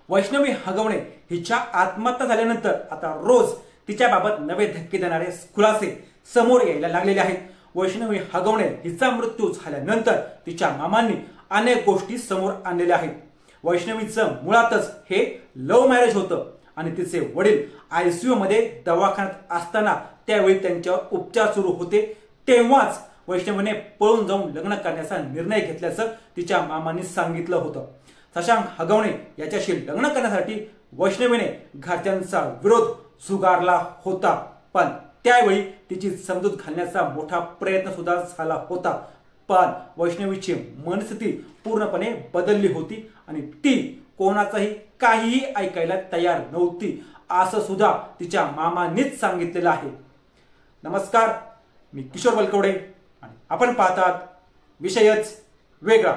वैष्णवी हगवणे हिच्या आत्महत्या झाल्यानंतर आता रोज तिच्याबाबत नवे धक्के देणारे खुलासे समोर यायला लागलेले आहेत। वैष्णवी हगवणे हिचा मृत्यू झाल्यानंतर तिच्या मामांनी अनेक गोष्टी समोर आणलेल्या आहेत। वैष्णवीचं मुळातच हे लव्ह मॅरेज होतं आणि तिचे वडील आयसीयू मध्ये दवाखान्यात असताना त्यावेळी त्यांच्यावर उपचार सुरू होते, तेव्हाच वैष्णवीने पळून जाऊन लग्न करण्याचा निर्णय घेतल्याचं तिच्या मामांनी सांगितलं होतं। शशांक हगवणे याच्याशी लग्न करण्यासाठी वैष्णवीने घरच्यांचा विरोध झुगारला होता, पण त्यावेळी तिची समजूत घालण्याचा मोठा प्रयत्न सुद्धा झाला होता, पण वैष्णवीची मनस्थिती पूर्णपणे बदलली होती आणि ती कोणाचाही काहीही ऐकायला तयार नव्हती असं सुद्धा तिच्या मामांनीच सांगितलेलं आहे। नमस्कार, मी किशोर बलकवडे आणि आपण पाहतात विषयच वेगळा।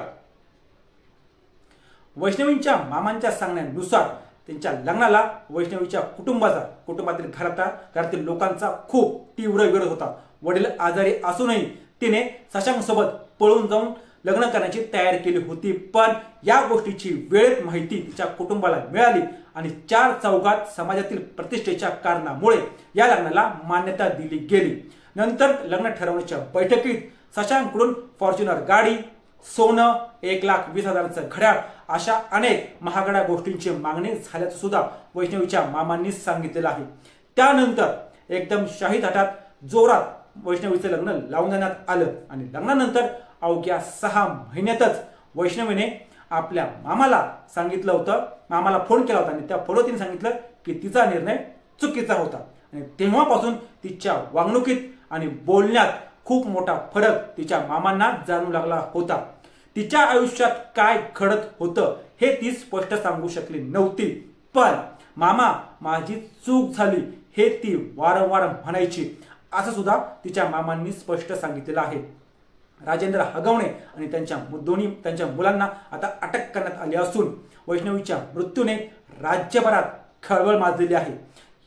वैष्णवींच्या मामांच्या सांगण्यानुसार त्यांच्या लग्नाला वैष्णवीच्या कुटुंबातील घरातील लोकांचा खूप तीव्र विरोध होता। वडील आजारी असूनही तिने शशांक सोबत पळून जाऊन लग्न करण्याची तयारी केली होती, पण या गोष्टीची वेळेत माहिती तिच्या कुटुंबाला मिळाली आणि चार चौघात समाजातील प्रतिष्ठेच्या कारणामुळे या लग्नाला मान्यता दिली गेली। नंतर लग्न ठरवण्याच्या बैठकीत शशांककडून फॉर्च्युनर गाडी, सोनं, 1,20,000चं घड्याळ अशा अनेक महागड्या गोष्टींची मागणी झाल्याचं सुद्धा वैष्णवीच्या मामांनी सांगितलेलं आहे। त्यानंतर एकदम शाही थाटात जोरात वैष्णवीचं लग्न लावून देण्यात आलं आणि लग्नानंतर अवघ्या 6 महिन्यातच वैष्णवीने आपल्या मामाला सांगितलं होतं, मामाला फोन केला होता आणि त्या फोनवर तिने सांगितलं की तिचा निर्णय चुकीचा होता आणि तेव्हापासून तिच्या वागणुकीत आणि बोलण्यात खूप मोठा फरक तिच्या मामांना जाणू लागला होता। तिच्या आयुष्यात काय घडत होतं हे ती स्पष्ट सांगू शकली नव्हती, पण मामा माझी चूक झाली हे ती वारंवार म्हणायची असं सुद्धा तिच्या मामांनी स्पष्ट सांगितलेलं आहे। राजेंद्र हगवणे आणि त्यांच्या मुलांना आता अटक करण्यात आली असून वैष्णवीच्या मृत्यूने राज्यभरात खळबळ माजलेली आहे।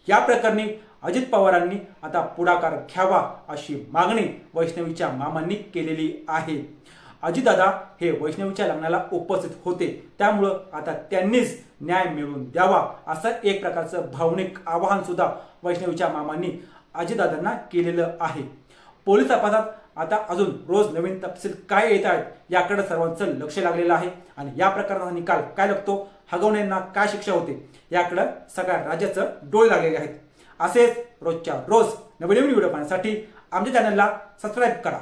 या प्रकरणी अजित पवारांनी आता पुढाकार घ्यावा अशी मागणी वैष्णवीच्या मामांनी केलेली आहे। अजितदादा हे वैष्णवीच्या लग्नाला उपस्थित होते, त्यामुळं आता त्यांनीच न्याय मिळवून द्यावा असं एक प्रकारचं भावनिक आवाहन सुद्धा वैष्णवीच्या मामांनी अजितदादांना केलेलं आहे। पोलीस तपासात आता अजून रोज नवीन तपशील काय येत आहेत याकडे सर्वांचं लक्ष लागलेलं आहे आणि या प्रकरणाचा निकाल काय लागतो, हगवणेंना काय शिक्षा होते याकडे सगळ्या राज्याचं डोळे लागलेले आहेत। असेच रोजच्या रोज नवीन व्हिडिओ पाहण्यासाठी आमच्या चॅनलला सबस्क्राईब करा।